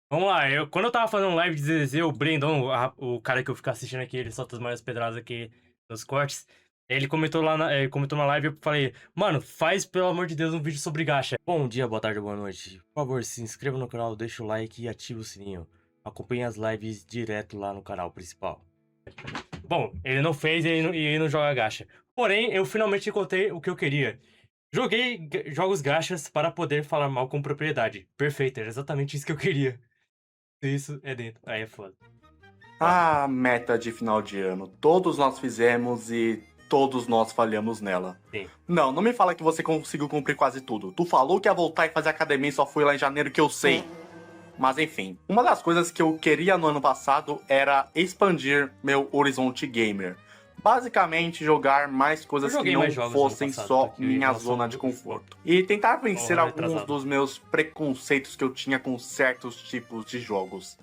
Vamos lá, quando eu tava fazendo live de ZZ, o Brendon, o cara que eu fico assistindo aqui, ele solta as maiores pedradas aqui nos cortes. Ele comentou ele comentou na live e eu falei, mano, faz pelo amor de Deus um vídeo sobre gacha. Bom dia, boa tarde, boa noite. Por favor, se inscreva no canal, deixa o like e ativa o sininho. Acompanhe as lives direto lá no canal principal. Bom, ele não fez e ele não joga gacha. Porém, eu finalmente encontrei o que eu queria. Joguei jogos gachas para poder falar mal com propriedade. Perfeito, era exatamente isso que eu queria. Isso é dentro. Aí é foda. Foda. A meta de final de ano, todos nós fizemos e todos nós falhamos nela. Sim. Não me fala que você conseguiu cumprir quase tudo. Tu falou que ia voltar e fazer academia e só foi lá em janeiro que eu sei. Mas enfim, uma das coisas que eu queria no ano passado era expandir meu horizonte gamer. Basicamente, jogar mais coisas que não fossem só minha zona de conforto. E tentar vencer alguns dos meus preconceitos que eu tinha com certos tipos de jogos.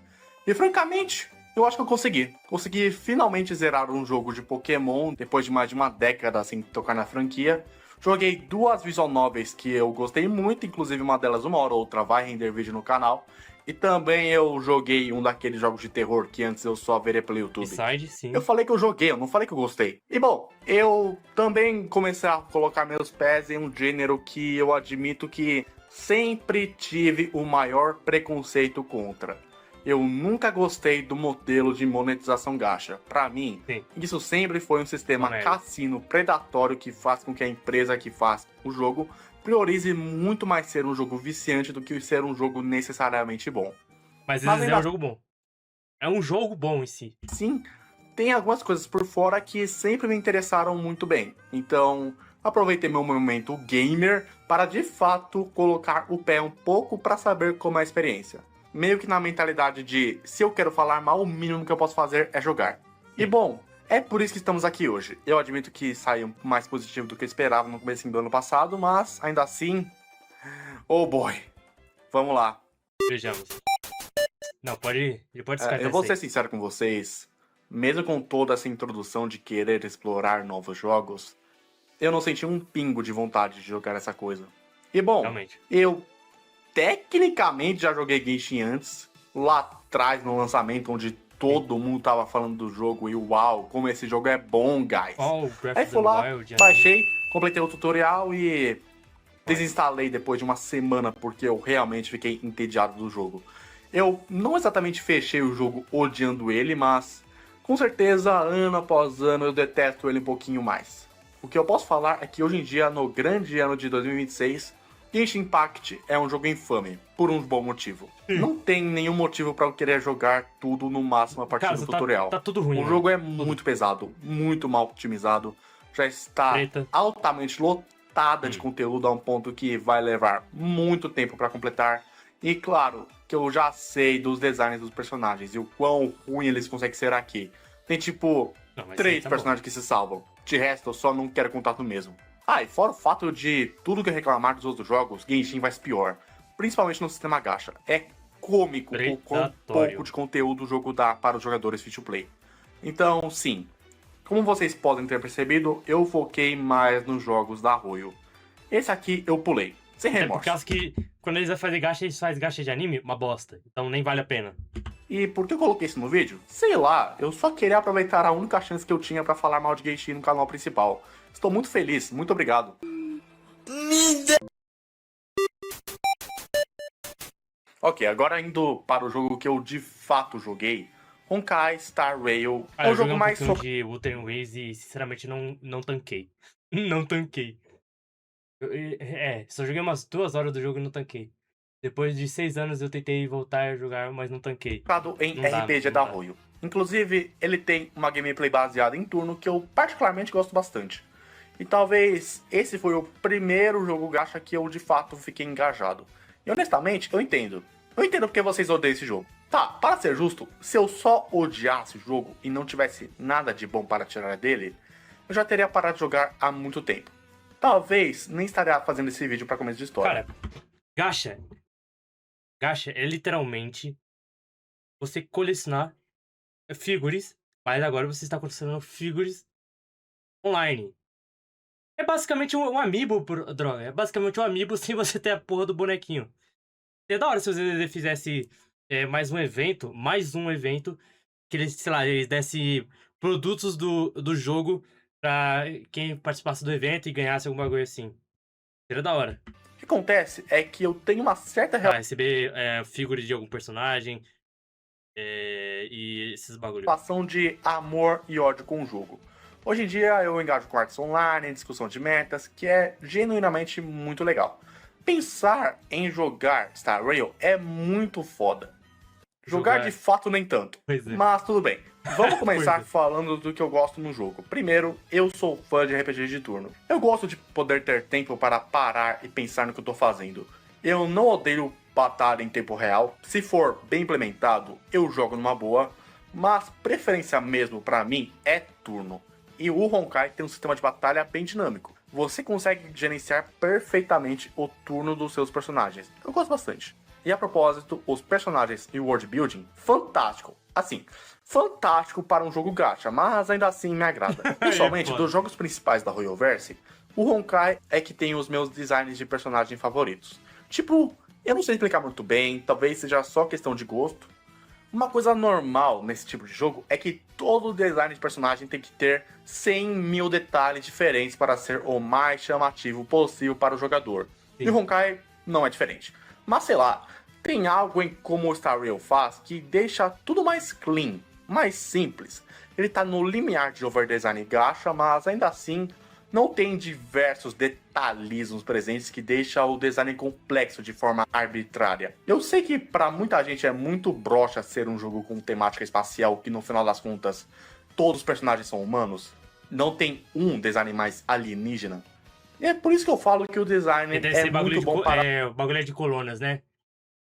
E francamente, eu acho que eu consegui. Consegui finalmente zerar um jogo de Pokémon depois de mais de uma década sem tocar na franquia. Joguei duas visual novels que eu gostei muito, inclusive uma delas uma hora ou outra vai render vídeo no canal. E também eu joguei um daqueles jogos de terror que antes eu só veria pelo YouTube. Inside, sim. Eu falei que eu joguei, eu não falei que eu gostei. E bom, eu também comecei a colocar meus pés em um gênero que eu admito que sempre tive o maior preconceito contra. Eu nunca gostei do modelo de monetização gacha. Pra mim, Sim. isso sempre foi um sistema cassino predatório que faz com que a empresa que faz o jogo priorize muito mais ser um jogo viciante do que ser um jogo necessariamente bom. Mas ainda é um jogo bom. É um jogo bom em si. Sim, tem algumas coisas por fora que sempre me interessaram muito bem. Então, aproveitei meu momento gamer para de fato colocar o pé um pouco para saber como é a experiência. Meio que na mentalidade de se eu quero falar mal, o mínimo que eu posso fazer é jogar. E bom, é por isso que estamos aqui hoje. Eu admito que saiu mais positivo do que eu esperava no começo do ano passado, mas ainda assim, oh boy. Vamos lá. Vejamos. Não, pode descartar. Eu vou ser sincero com vocês, mesmo com toda essa introdução de querer explorar novos jogos, eu não senti um pingo de vontade de jogar essa coisa. E bom, Realmente. eu tecnicamente já joguei Genshin antes, lá atrás no lançamento, onde todo mundo tava falando do jogo e uau, como esse jogo é bom, guys. Aí fui lá, baixei, completei o tutorial e desinstalei depois de uma semana porque eu realmente fiquei entediado do jogo. Eu não exatamente fechei o jogo odiando ele, mas com certeza, ano após ano, eu detesto ele um pouquinho mais. O que eu posso falar é que hoje em dia, no grande ano de 2026, Genshin Impact é um jogo infame, por um bom motivo. Não tem nenhum motivo para eu querer jogar tudo no máximo a partir do tutorial. Tá tudo ruim. O jogo é muito pesado, muito mal otimizado, já está altamente lotada de conteúdo a um ponto que vai levar muito tempo para completar. E claro, que eu já sei dos designs dos personagens e o quão ruim eles conseguem ser aqui. Tem tipo 3 personagens que se salvam. De resto, eu só não quero contato mesmo. Ah, e fora o fato de tudo que reclamar dos outros jogos, Genshin vai pior. Principalmente no sistema gacha. É cômico o quão pouco de conteúdo o jogo dá para os jogadores free to play. Então, sim. Como vocês podem ter percebido, eu foquei mais nos jogos da Arroio. Esse aqui eu pulei. Sem remorso. Por causa que quando eles fazem gacha, eles fazem gacha de anime, uma bosta. Então nem vale a pena. E por que eu coloquei isso no vídeo? Sei lá, eu só queria aproveitar a única chance que eu tinha pra falar mal de Genshin no canal principal. Estou muito feliz, muito obrigado. Ok, agora indo para o jogo que eu de fato joguei, Honkai Star Rail é o jogo mais de Wuthering Waves e sinceramente não tanquei. Não tanquei. Só joguei umas 2 horas do jogo e não tanquei. Depois de 6 anos eu tentei voltar a jogar, mas não tanquei. Em RPG da Arroio. Inclusive, ele tem uma gameplay baseada em turno que eu particularmente gosto bastante. E talvez esse foi o primeiro jogo gacha que eu de fato fiquei engajado. E honestamente, eu entendo. Eu entendo porque vocês odeiam esse jogo. Tá, para ser justo, se eu só odiasse o jogo e não tivesse nada de bom para tirar dele, eu já teria parado de jogar há muito tempo. Talvez nem estaria fazendo esse vídeo para começo de história. Cara, gacha é literalmente você colecionar figures, mas agora você está colecionando figures online. É basicamente um amiibo, droga. É basicamente um amiibo sem você ter a porra do bonequinho. Seria da hora se o ZZ fizesse mais um evento, que eles, sei lá, eles dessem produtos do jogo pra quem participasse do evento e ganhasse algum bagulho assim. Seria da hora. O que acontece é que eu tenho uma certa Receber figure de algum personagem e esses bagulho. relação de amor e ódio com o jogo. Hoje em dia eu engajo com artes online, em discussão de metas, que é genuinamente muito legal. Pensar em jogar Star Rail é muito foda. Jogar de fato nem tanto. Pois é. Mas tudo bem. Vamos começar Pois é. falando do que eu gosto no jogo. Primeiro, eu sou fã de RPG de turno. Eu gosto de poder ter tempo para parar e pensar no que eu tô fazendo. Eu não odeio batalha em tempo real. Se for bem implementado, eu jogo numa boa. Mas preferência mesmo pra mim é turno. E o Honkai tem um sistema de batalha bem dinâmico. Você consegue gerenciar perfeitamente o turno dos seus personagens. Eu gosto bastante. E a propósito, os personagens e o world building, fantástico. Assim, fantástico para um jogo gacha, mas ainda assim me agrada. Principalmente foda. dos jogos principais da Royalverse, o Honkai é que tem os meus designs de personagem favoritos. Tipo, eu não sei explicar muito bem, talvez seja só questão de gosto. Uma coisa normal nesse tipo de jogo é que todo design de personagem tem que ter 100 mil detalhes diferentes para ser o mais chamativo possível para o jogador. Sim. E o Honkai não é diferente. Mas sei lá, tem algo em como o Star Rail faz que deixa tudo mais clean, mais simples. Ele tá no limiar de overdesign gacha, mas ainda assim não tem diversos detalhismos presentes que deixa o design complexo de forma arbitrária. Eu sei que pra muita gente é muito broxa ser um jogo com temática espacial que no final das contas todos os personagens são humanos, não tem um design mais alienígena. E é por isso que eu falo que o design Deve é ser bagulho muito bom para o bagulho é de colônias, né?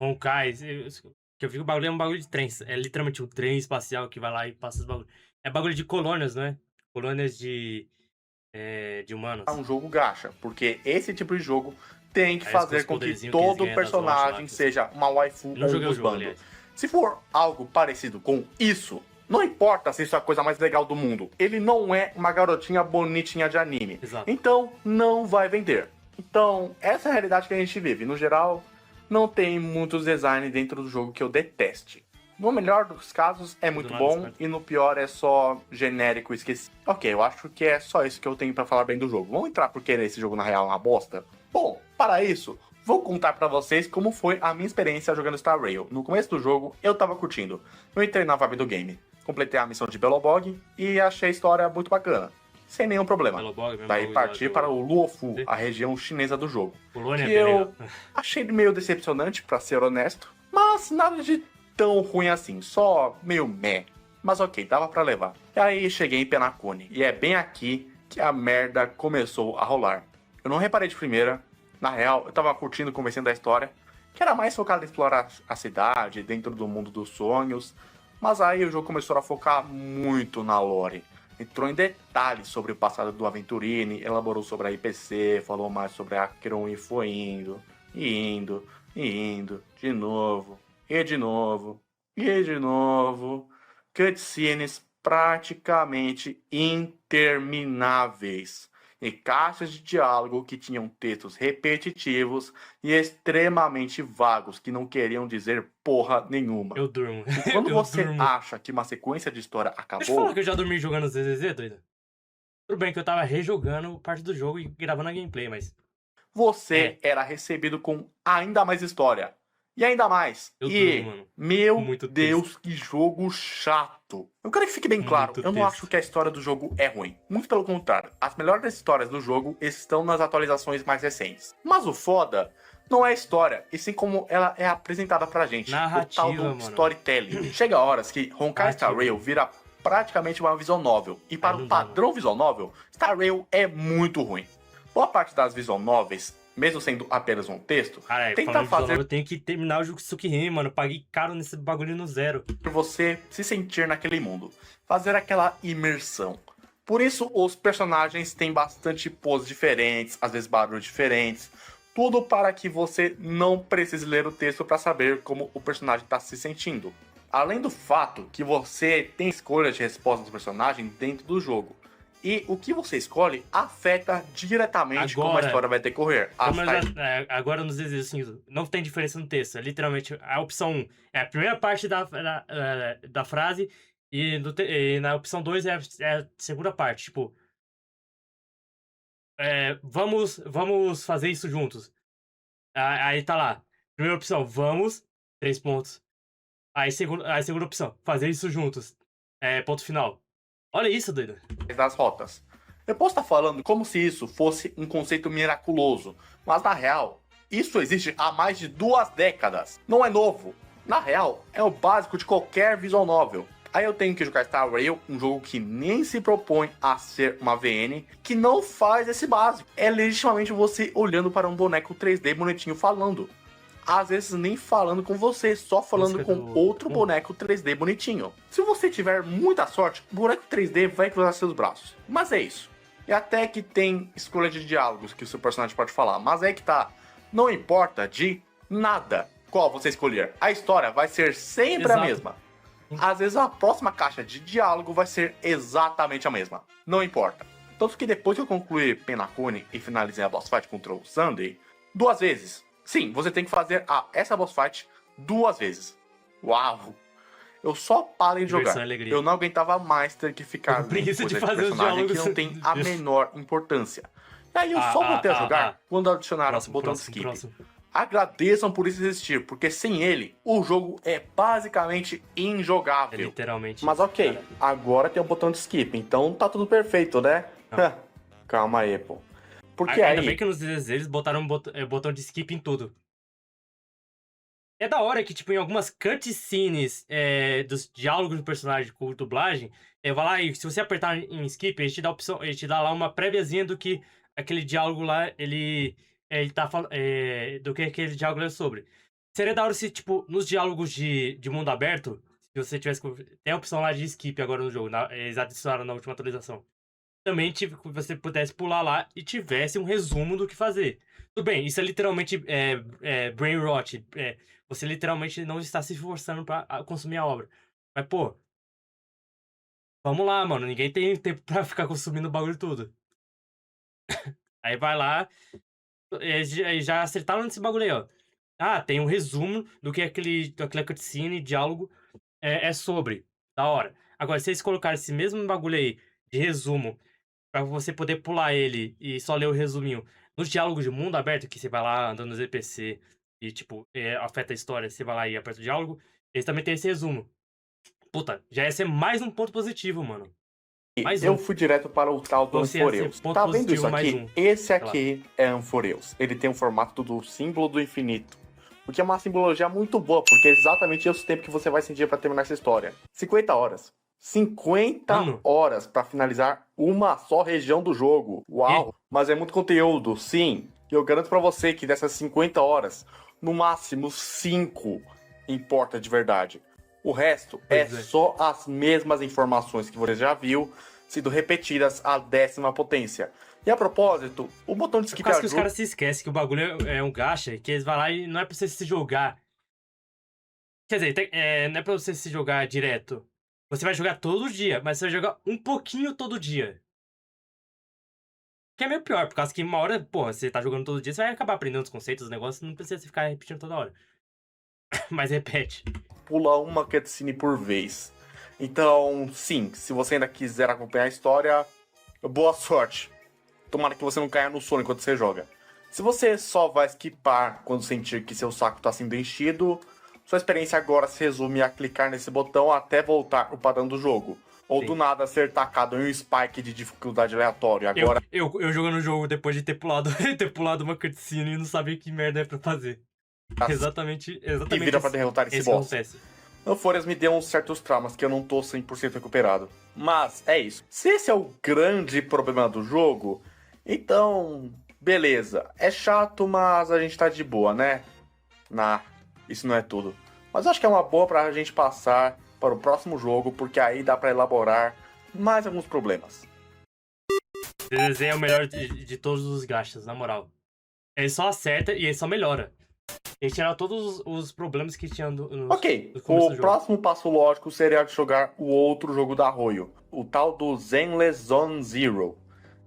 Honkais. Que eu vi que o bagulho é um bagulho de trem. É literalmente um trem espacial que vai lá e passa os bagulhos. É bagulho de colônias, não é? Colônias de humanos. um jogo gacha, porque esse tipo de jogo tem que Aí fazer os com que poderzinhos que todo eles ganham das personagem lojas lá, seja uma waifu Não ou joguei um o jogo, bando. aliás. Se for algo parecido com isso, não importa se isso é a coisa mais legal do mundo, ele não é uma garotinha bonitinha de anime. Exato. Então, não vai vender. Então, essa é a realidade que a gente vive. No geral, não tem muitos designs dentro do jogo que eu deteste. No melhor dos casos é muito nada, bom certo. e no pior é só genérico e esquecido. Ok, eu acho que é só isso que eu tenho pra falar bem do jogo. Vamos entrar porque esse jogo na real é uma bosta? Bom, para isso, vou contar pra vocês como foi a minha experiência jogando Star Rail. No começo do jogo, eu tava curtindo. Eu entrei na vibe do game, completei a missão de Belobog e achei a história muito bacana. Sem nenhum problema. Belobog, mesmo Daí bagulho lá parti do- para o Luofu, a região chinesa do jogo. Colônia, Que beleza. eu achei meio decepcionante, pra ser honesto, mas nada de tão ruim assim, só meio meh. Mas ok, dava pra levar. E aí cheguei em Penacone, e é bem aqui que a merda começou a rolar. Eu não reparei de primeira, na real, eu tava curtindo, conversando da história, que era mais focado em explorar a cidade, dentro do mundo dos sonhos, mas aí o jogo começou a focar muito na lore. Entrou em detalhes sobre o passado do Aventurine, elaborou sobre a IPC, falou mais sobre a Akron e foi indo, e indo, e indo, de novo, e de novo, e de novo. Cutscenes praticamente intermináveis. E caixas de diálogo que tinham textos repetitivos e extremamente vagos que não queriam dizer porra nenhuma. Eu durmo. E quando Eu você durmo. acha que uma sequência de história Deixa eu falar acabou, que eu já dormi jogando ZZZ, doido. Tudo bem que eu tava rejogando parte do jogo e gravando a gameplay, mas você era recebido com ainda mais história. E ainda mais. Eu E, durmo, mano. meu Muito Deus, que jogo chato. Eu quero que fique bem claro, Muito eu não texto. acho que a história do jogo é ruim. Muito pelo contrário, as melhores histórias do jogo estão nas atualizações mais recentes. Mas o foda não é a história, e sim como ela é apresentada pra gente. Narrativa, o tal do mano. storytelling. Chega horas que Honkai Star Narrativa. Rail vira praticamente uma visual novel. E para não o dá, padrão visual novel, Star Rail é muito ruim. Boa parte das visual novels, mesmo sendo apenas um texto, Cara, tenta falando de fazer visual, eu tenho que terminar o Tsukihime, mano. Eu paguei caro nesse bagulho no zero. você se sentir naquele mundo, fazer aquela imersão. Por isso, os personagens têm bastante poses diferentes, às vezes barulhos diferentes, tudo para que você não precise ler o texto para saber como o personagem está se sentindo. Além do fato que você tem escolha de resposta do personagem dentro do jogo. E o que você escolhe afeta diretamente como a Agora, história vai decorrer. agora nos exercícios, não tem diferença no texto. É literalmente a opção 1 é a primeira parte da frase e na opção 2 é a segunda parte. Tipo, vamos fazer isso juntos. Aí tá lá. Primeira opção, vamos, 3 pontos. Aí segunda opção, fazer isso juntos. Ponto final. Olha isso, doido. Das rotas. Eu posso estar falando como se isso fosse um conceito miraculoso, mas na real, isso existe há mais de 2 décadas. Não é novo. Na real, é o básico de qualquer visual novel. Aí eu tenho que jogar Star Rail, um jogo que nem se propõe a ser uma VN, que não faz esse básico. É legitimamente você olhando para um boneco 3D bonitinho falando. Às vezes nem falando com você, só falando com outro boneco 3D bonitinho. Se você tiver muita sorte, o boneco 3D vai cruzar seus braços. Mas é isso. E até que tem escolha de diálogos que o seu personagem pode falar. Mas é que tá. Não importa de nada qual você escolher. A história vai ser sempre a mesma. Às vezes a próxima caixa de diálogo vai ser exatamente a mesma. Não importa. Tanto que depois que eu concluir Penacone e finalizei a boss fight contra o Sunday 2 vezes. Sim, você tem que fazer essa boss fight 2 vezes. Uau! Eu só parei de jogar. Eu não aguentava mais ter que ficar lendo coisa de personagem que não tem a menor importância. E aí eu só voltei a jogar quando adicionaram o botão de skip. Agradeçam por isso existir, porque sem ele, o jogo é basicamente injogável. Literalmente. Mas ok, agora tem o botão de skip, então tá tudo perfeito, né? Calma aí, pô. Porque Ainda bem que nos desejos botaram um botão de skip em tudo. É da hora que, tipo, em algumas cutscenes dos diálogos do personagem com dublagem, vai lá e se você apertar em skip, ele te dá a opção, ele te dá lá uma préviazinha do que aquele diálogo lá, ele tá falando, do que aquele diálogo é sobre. Seria da hora se, tipo, nos diálogos de mundo aberto, se você tivesse... Tem a opção lá de skip agora no jogo, eles adicionaram na última atualização. Também você pudesse pular lá e tivesse um resumo do que fazer. Tudo bem, isso é literalmente brain rot. Você literalmente não está se esforçando pra consumir a obra. Mas, pô, vamos lá, mano. Ninguém tem tempo pra ficar consumindo o bagulho tudo. Aí vai lá, já acertaram nesse bagulho aí, ó. Tem um resumo do que aquela cutscene, diálogo é sobre. Da hora. Agora, se eles colocarem esse mesmo bagulho aí de resumo pra você poder pular ele e só ler o resuminho. Nos diálogos de mundo aberto, que você vai lá andando nos NPC e, tipo, afeta a história, você vai lá e aperta o diálogo, eles também têm esse resumo. Puta, já ia ser mais um ponto positivo, mano. Eu fui direto para o tal do Amphoreus. Tá vendo isso aqui? Esse aqui é Amphoreus. Ele tem o formato do símbolo do infinito. O que é uma simbologia muito boa, porque é exatamente esse tempo que você vai sentir pra terminar essa história. 50 horas. 50 horas pra finalizar uma só região do jogo. Uau! Mas é muito conteúdo, sim. E eu garanto pra você que dessas 50 horas, no máximo 5 importa de verdade. O resto é só as mesmas informações que você já viu, sendo repetidas à 10ª potência. E a propósito, o botão de skip ajuda... que os caras se esquecem que o bagulho é um gacha, que eles vão lá e não é pra você se jogar. Quer dizer, não é pra você se jogar direto. Você vai jogar todo dia, mas você vai jogar um pouquinho todo dia. Que é meio pior, por causa que uma hora, porra, você tá jogando todo dia, você vai acabar aprendendo os conceitos, os negócios, não precisa ficar repetindo toda hora. Mas repete. Pula uma cutscene por vez. Então, sim, se você ainda quiser acompanhar a história, boa sorte. Tomara que você não caia no sono enquanto você joga. Se você só vai skipar quando sentir que seu saco tá sendo enchido, sua experiência agora se resume a clicar nesse botão até voltar o padrão do jogo. Ou do nada ser tacado em um spike de dificuldade aleatório. Agora... Eu jogando o jogo depois de ter pulado uma cutscene e não sabia que merda é pra fazer. Exatamente e vira pra derrotar esse boss. Amphoreus me deu uns certos traumas que eu não tô 100% recuperado. Mas é isso. Se esse é o grande problema do jogo, então... beleza. É chato, mas a gente tá de boa, né? Isso não é tudo. Mas acho que é uma boa pra gente passar para o próximo jogo, porque aí dá pra elaborar mais alguns problemas. DDZ é o melhor de todos os gachas, na moral. Ele só acerta e ele só melhora. Eles tiraram todos os problemas que tinham Ok, no começo o do jogo. próximo passo lógico seria jogar o outro jogo da Arroyo, o tal do Zenless Zone Zero.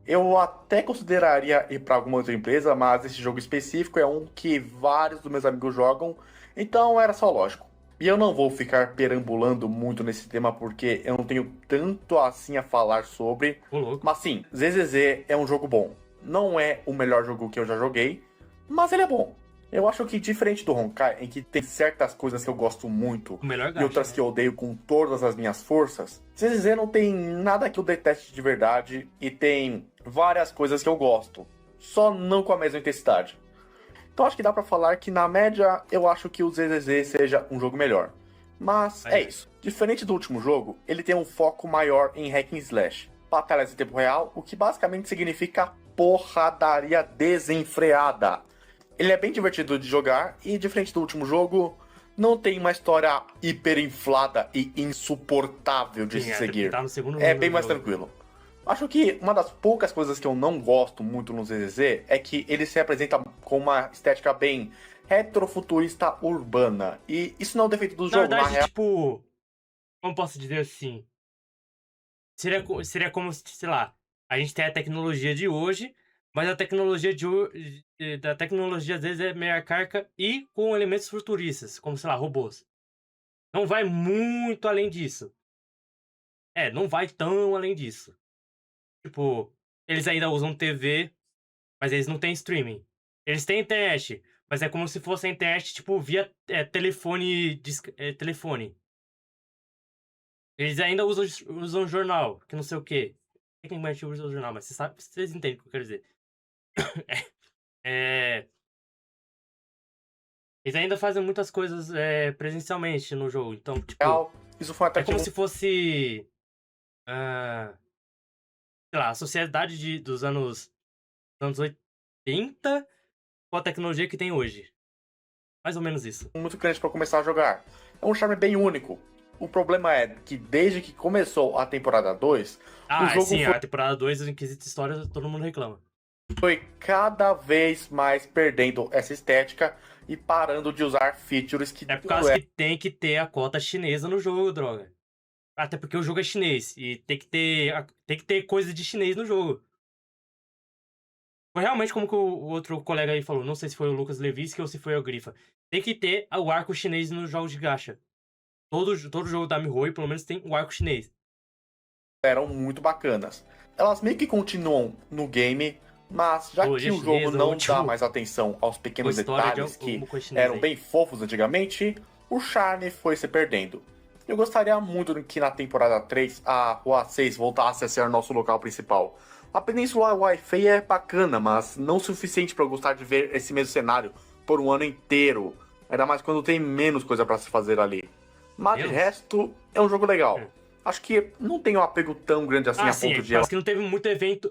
Eu até consideraria ir para alguma outra empresa, mas esse jogo específico é um que vários dos meus amigos jogam, então era só lógico. E eu não vou ficar perambulando muito nesse tema porque eu não tenho tanto assim a falar sobre. Ô, louco. Mas sim, ZZZ é um jogo bom. Não é o melhor jogo que eu já joguei, mas ele é bom. Eu acho que diferente do Honkai, em que tem certas coisas que eu gosto muito O melhor e gacha, outras né? que eu odeio com todas as minhas forças, ZZZ não tem nada que eu deteste de verdade e tem várias coisas que eu gosto, só não com a mesma intensidade. Então acho que dá pra falar que na média eu acho que o ZZZ seja um jogo melhor. Mas é isso. Diferente do último jogo, ele tem um foco maior em hack and slash, batalhas em tempo real, o que basicamente significa porradaria desenfreada. Ele é bem divertido de jogar e, diferente do último jogo, não tem uma história hiperinflada e insuportável de Sim, se é, seguir. tá no segundo É bem mais jogo. tranquilo. Acho que uma das poucas coisas que eu não gosto muito no ZZZ é que ele se apresenta com uma estética bem retrofuturista urbana. E isso não é um defeito do Na jogo, verdade, na real. tipo, como posso dizer assim? Seria como se, sei lá, a gente tem a tecnologia de hoje, mas a tecnologia da tecnologia às vezes é meio arcaica e com elementos futuristas, como, sei lá, robôs. Não vai muito além disso. É, não vai tão além disso. Tipo, eles ainda usam TV, mas eles não têm streaming. Eles têm internet, mas é como se fosse a internet, tipo, via telefone, telefone. Eles ainda usam jornal, que não sei o quê. Tecnicamente usam jornal, mas vocês entendem o que eu quero dizer. É, eles ainda fazem muitas coisas presencialmente no jogo. Então, tipo, Isso foi um é como atrativo se fosse. Sei lá, a sociedade dos anos 80 com a tecnologia que tem hoje. Mais ou menos isso. muito grande para começar a jogar. É um charme bem único. O problema é que desde que começou a temporada 2, o jogo Sim, a temporada 2 do Inquisito História, todo mundo reclama. foi cada vez mais perdendo essa estética e parando de usar features que É por causa que tem que ter a cota chinesa no jogo, droga. Até porque o jogo é chinês e tem que ter coisa de chinês no jogo. Foi realmente como que o outro colega aí falou, não sei se foi o Lucas Levinsky ou se foi o Grifa. Tem que ter o arco chinês nos jogos de gacha. Todo jogo da MiHoYo, pelo menos, tem o arco chinês. eram muito bacanas. Elas meio que continuam no game, mas já que Trilogia o jogo chinesa, não tipo, dá mais atenção aos com pequenos história de detalhes que alguma coisa chinesa eram aí. bem fofos antigamente, o charme foi se perdendo. Eu gostaria muito que na temporada 3 a Rua 6 voltasse a ser nosso local principal. A Península Wi-Fi é bacana, mas não o suficiente para eu gostar de ver esse mesmo cenário por um ano inteiro. Ainda mais quando tem menos coisa para se fazer ali. Mas de Menos? resto, é um jogo legal. É. Acho que não tem um apego tão grande assim a Sim, ponto de parece que não teve muito evento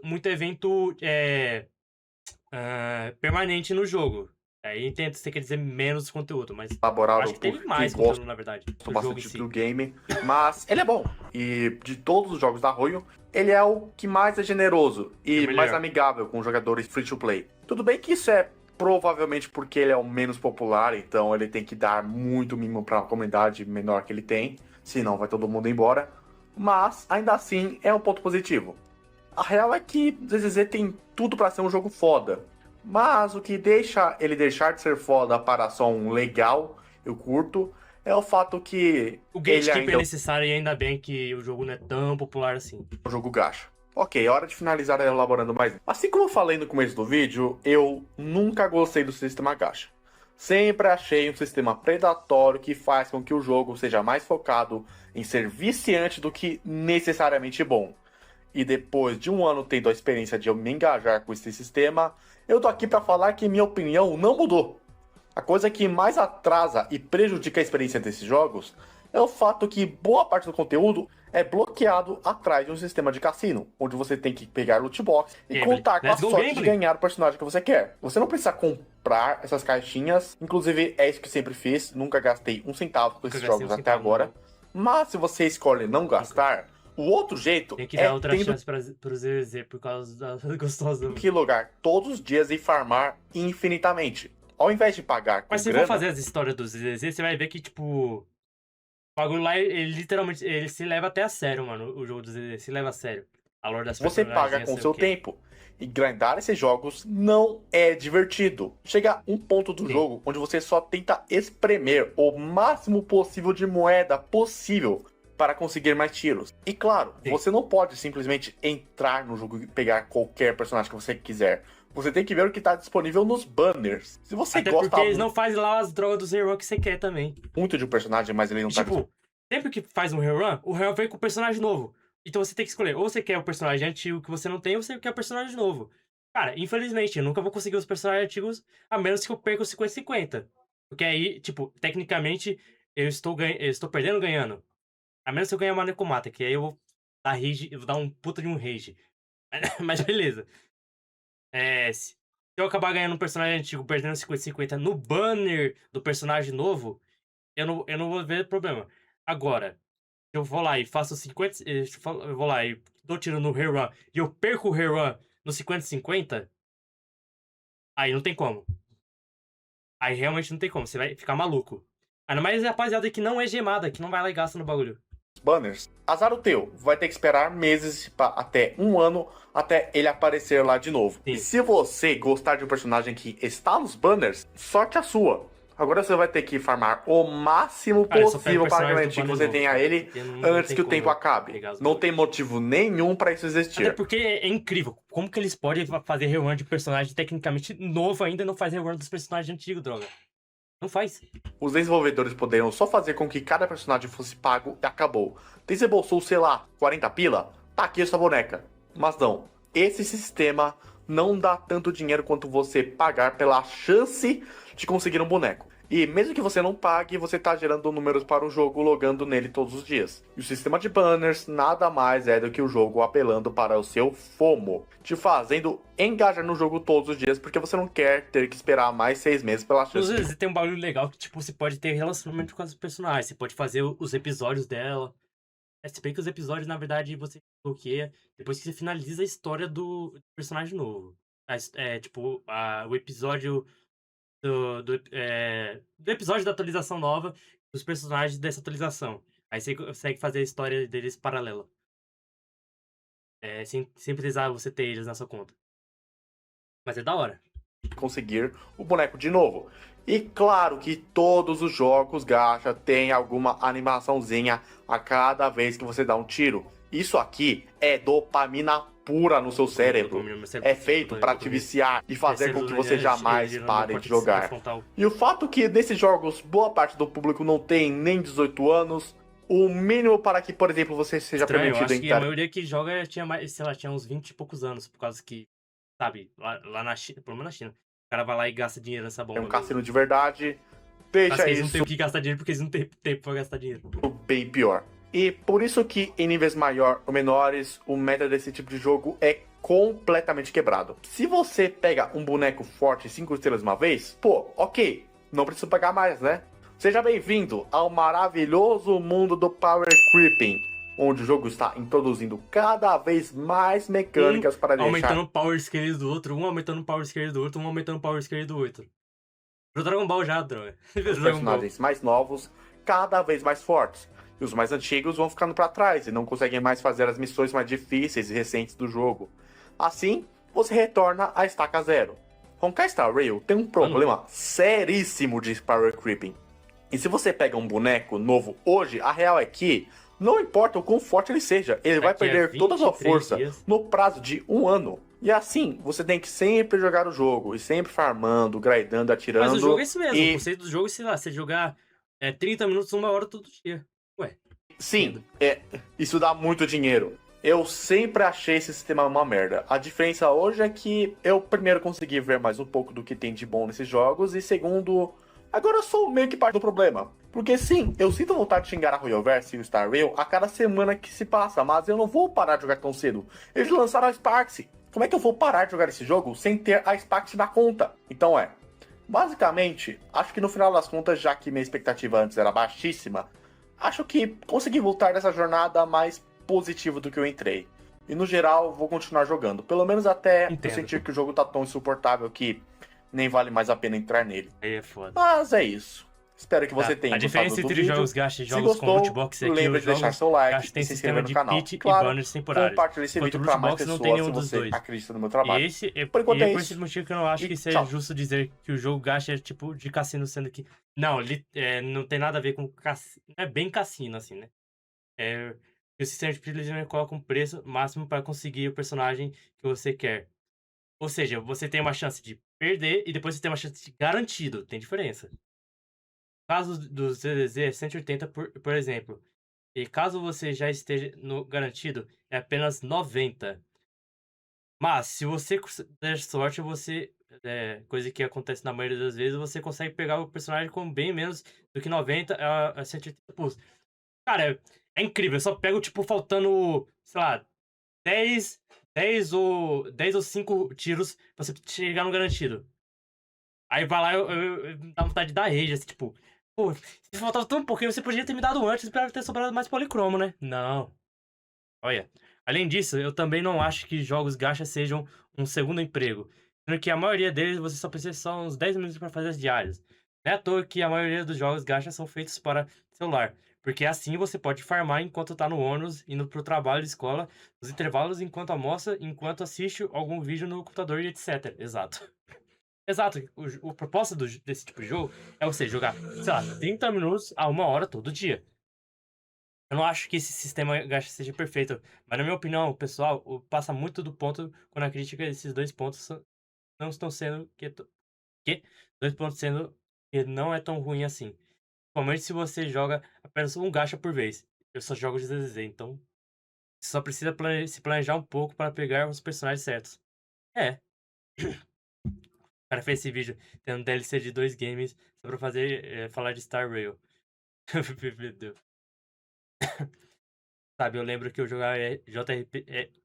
permanente no jogo. Aí entendo se você quer dizer menos conteúdo, mas elaborar acho o que teve que mais gosto conteúdo, na verdade, do jogo em bastante si. do game. Mas ele é bom. E de todos os jogos da Arroyo, ele é o que mais é generoso e melhor. mais amigável com jogadores free to play. Tudo bem que isso é provavelmente porque ele é o menos popular, então ele tem que dar muito mimo para a comunidade menor que ele tem, senão vai todo mundo embora. Mas ainda assim é um ponto positivo. A real é que ZZZ tem tudo para ser um jogo foda. Mas o que deixa ele deixar de ser foda para só um legal, eu curto, é o fato que O ele gatekeeper ainda é necessário e ainda bem que o jogo não é tão popular assim. é um jogo gacha. Ok, hora de finalizar elaborando mais. Assim como eu falei no começo do vídeo, eu nunca gostei do sistema gacha. Sempre achei um sistema predatório que faz com que o jogo seja mais focado em ser viciante do que necessariamente bom. E depois de um ano tendo a experiência de eu me engajar com esse sistema, eu tô aqui para falar que minha opinião não mudou. A coisa que mais atrasa e prejudica a experiência desses jogos é o fato que boa parte do conteúdo é bloqueado atrás de um sistema de cassino, onde você tem que pegar loot box e Gameplay. contar com a Let's go, sorte de gameplay. ganhar o personagem que você quer. Você não precisa comprar essas caixinhas, inclusive é isso que sempre fiz, nunca gastei um centavo com esses gastei jogos um até centavo, agora. Mas se você escolhe não gastar, o outro jeito Tem que é dar outra tendo chance pro ZZ por causa da gostosa. que logar todos os dias e farmar infinitamente. ao invés de pagar com Mas se grana... for fazer as histórias dos ZZ, você vai ver que, tipo, o bagulho lá, ele literalmente, ele se leva até a sério, mano, o jogo dos ZZ, se leva a sério. A lore das Você personagens, paga com sei o seu quê. tempo. E grindar esses jogos não é divertido. Chega um ponto do Sim. jogo onde você só tenta espremer o máximo possível de moeda possível para conseguir mais tiros. E claro, Sim. você não pode simplesmente entrar no jogo e pegar qualquer personagem que você quiser. Você tem que ver o que está disponível nos banners. Se você Até gosta porque eles não fazem lá as drogas dos rerun que você quer também. muito de um personagem, mas ele não tá Tipo, sempre que faz um rerun, o rerun vem com o personagem novo. Então você tem que escolher, ou você quer o personagem antigo que você não tem, ou você quer o personagem novo. Cara, infelizmente, eu nunca vou conseguir os personagens antigos, a menos que eu perca o 50-50. Porque aí, tipo, tecnicamente, eu estou perdendo ganhando. A menos que eu ganhe uma Nekomata, que aí eu vou dar rage, eu vou dar um puta de um rage. Mas beleza. Se eu acabar ganhando um personagem antigo, perdendo 50-50 no banner do personagem novo, eu não vou ver problema. Agora, eu vou lá e faço 50. Eu vou lá e dou tiro no rerun e eu perco o rerun no 50-50, aí não tem como. Aí realmente não tem como, você vai ficar maluco. Ainda mais a rapaziada que não é gemada, que não vai lá e gasta no bagulho. banners, azar o teu. Vai ter que esperar meses, até um ano, até ele aparecer lá de novo. Sim. E se você gostar de um personagem que está nos banners, sorte a sua. Agora você vai ter que farmar o máximo Cara, eu só pego possível para personagem do garantir que banner você novo, tenha cara, ele porque não antes tem que o como tempo eu acabe. pegar os Não bagulho. tem motivo nenhum para isso Até existir. porque é incrível. Como que eles podem fazer rerun de personagem tecnicamente novo ainda e não faz rerun dos personagens antigos, droga? Não faz. Os desenvolvedores poderiam só fazer com que cada personagem fosse pago e acabou. Desembolsou, sei lá, 40 pila? Tá aqui essa boneca. Mas não, esse sistema não dá tanto dinheiro quanto você pagar pela chance de conseguir um boneco. E mesmo que você não pague, você tá gerando números para o jogo logando nele todos os dias. E o sistema de banners nada mais é do que o jogo apelando para o seu FOMO, te fazendo engajar no jogo todos os dias, porque você não quer ter que esperar mais 6 meses pela Às chance de... vezes tem um bagulho legal que, tipo, você pode ter relacionamento com as personagens. Você pode fazer os episódios dela. Se bem que os episódios, na verdade, você bloqueia depois que você finaliza a história do personagem novo. Tipo, o episódio do episódio da atualização nova dos personagens dessa atualização. Aí você consegue fazer a história deles paralela. Sem precisar você ter eles na sua conta. Mas é da hora. conseguir o boneco de novo. E claro que todos os jogos gacha tem alguma animaçãozinha a cada vez que você dá um tiro. Isso aqui é dopamina pura no seu cérebro. É feito para te viciar e fazer com que você jamais pare de jogar. E o fato que nesses jogos boa parte do público não tem nem 18 anos, o mínimo para que, por exemplo, você seja permitido Eu acho que entrar... a maioria que joga tinha mais, sei lá, tinha uns 20 e poucos anos, por causa que, sabe, lá na China, pelo menos na China, o cara vai lá e gasta dinheiro nessa bomba. É um cassino de verdade. Deixa eles não isso têm o que gastar dinheiro porque eles não têm tempo pra gastar dinheiro. bem pior. E por isso que em níveis maior ou menores, o meta desse tipo de jogo é completamente quebrado. Se você pega um boneco forte 5 estrelas uma vez, pô, ok, não precisa pagar mais, né? Seja bem-vindo ao maravilhoso mundo do Power Creeping, onde o jogo está introduzindo cada vez mais mecânicas para deixar... aumentando o power scale do outro, um aumentando o power scale do outro, um aumentando o power scale do outro. Pro Dragon Ball já, droga. Os personagens mais novos cada vez mais fortes. E os mais antigos vão ficando para trás e não conseguem mais fazer as missões mais difíceis e recentes do jogo. Assim, você retorna à estaca zero. Honkai Star Rail tem um problema seríssimo de Power Creeping. E se você pega um boneco novo hoje, a real é que não importa o quão forte ele seja, ele vai perder toda a sua força no prazo de um ano. E assim, você tem que sempre jogar o jogo, e sempre farmando, grindando, atirando... Mas o jogo é isso mesmo, e... o conceito do jogo é, sei lá, você jogar 30 minutos, 1 hora todo dia. Ué. Sim, isso dá muito dinheiro. Eu sempre achei esse sistema uma merda. A diferença hoje é que eu, primeiro, consegui ver mais um pouco do que tem de bom nesses jogos, e segundo, agora eu sou meio que parte do problema. Porque sim, eu sinto vontade de xingar a Royalverse e o Star Rail a cada semana que se passa, mas eu não vou parar de jogar tão cedo. Eles lançaram a Sparks. Como é que eu vou parar de jogar esse jogo sem ter a Sparks na conta? Então basicamente, acho que no final das contas, já que minha expectativa antes era baixíssima, acho que consegui voltar dessa jornada mais positiva do que eu entrei. E no geral, vou continuar jogando. Pelo menos até eu sentir que o jogo tá tão insuportável que nem vale mais a pena entrar nele. Aí é foda. Mas é isso. Espero que você Tá. tenha A gostado diferença do entre vídeo. jogos gacha e Se jogos com gostou, loot box é que lembre os de deixar jogos seu like gacha e tem se sistema inscrever no de canal. pit E e claro, banners temporários. compartilhe esse Enquanto vídeo o para loot mais box não tem pessoas se nenhum dos você dois. acredita no meu E trabalho. esse é, Por enquanto e é é por esse isso. motivo que eu não acho E que seja tchau. justo dizer que o jogo gacha é tipo de cassino, sendo que. Não, não tem nada a ver com cassino. Não é bem cassino, assim, né? É, o sistema de privilégio coloca um preço máximo para conseguir o personagem que você quer. Ou seja, você tem uma chance de perder e depois você tem uma chance de garantido. Tem diferença. O caso do ZDZ é 180 por exemplo. E caso você já esteja no garantido, é apenas 90. Mas, se você der sorte, você. Coisa que acontece na maioria das vezes, você consegue pegar o personagem com bem menos do que 90 a 180 pulsos. Cara, é incrível. Eu só pego, tipo, faltando, sei lá, 10, 10 ou 5 tiros pra você chegar no garantido. Aí vai lá, dá vontade de dar rage, assim, tipo, pô, se faltava tão pouquinho, você podia ter me dado antes pra ter sobrado mais policromo, né? Não. Olha. Além disso, eu também não acho que jogos gacha sejam um segundo emprego. Sendo que a maioria deles você só precisa só uns 10 minutos para fazer as diárias. Não é à toa que a maioria dos jogos gacha são feitos para celular. Porque assim você pode farmar enquanto tá no ônibus, indo pro trabalho, escola, nos intervalos, enquanto almoça, enquanto assiste algum vídeo no computador e etc. Exato. Exato. O propósito desse tipo de jogo é você jogar, sei lá, 30 minutos a 1 hora todo dia. Eu não acho que esse sistema gacha seja perfeito, mas na minha opinião, pessoal, passa muito do ponto quando a crítica desses dois pontos não estão sendo que dois pontos sendo que não é tão ruim assim. Principalmente se você joga apenas um gacha por vez. Eu só jogo de DDZ, então você só precisa se planejar um pouco para pegar os personagens certos. É, o cara fez esse vídeo tendo DLC de 2 games só pra fazer falar de Star Rail. Meu Deus. Sabe, eu lembro que eu jogava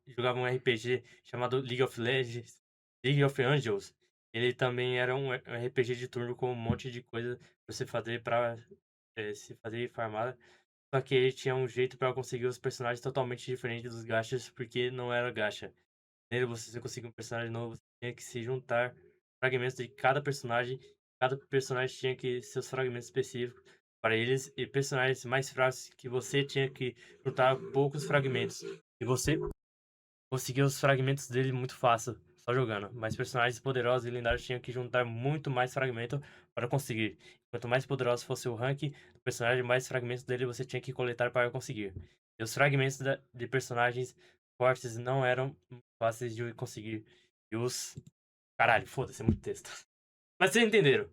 jogava um RPG chamado League of Legends, League of Angels. Ele também era um RPG de turno com um monte de coisa pra você fazer pra se fazer farmada. Só que ele tinha um jeito pra conseguir os personagens totalmente diferentes dos gachas, porque não era gacha. Nele você conseguir um personagem novo, você tinha que se juntar fragmentos de cada personagem. Cada personagem tinha que seus fragmentos específicos para eles e personagens mais fracos que você tinha que juntar poucos fragmentos. E você conseguia os fragmentos dele muito fácil, só jogando. Mas personagens poderosos e lendários tinham que juntar muito mais fragmento para conseguir. Quanto mais poderoso fosse o rank do personagem, mais fragmentos dele você tinha que coletar para conseguir. E os fragmentos de personagens fortes não eram fáceis de conseguir. E os. Caralho, foda-se, é muito texto. Mas vocês entenderam.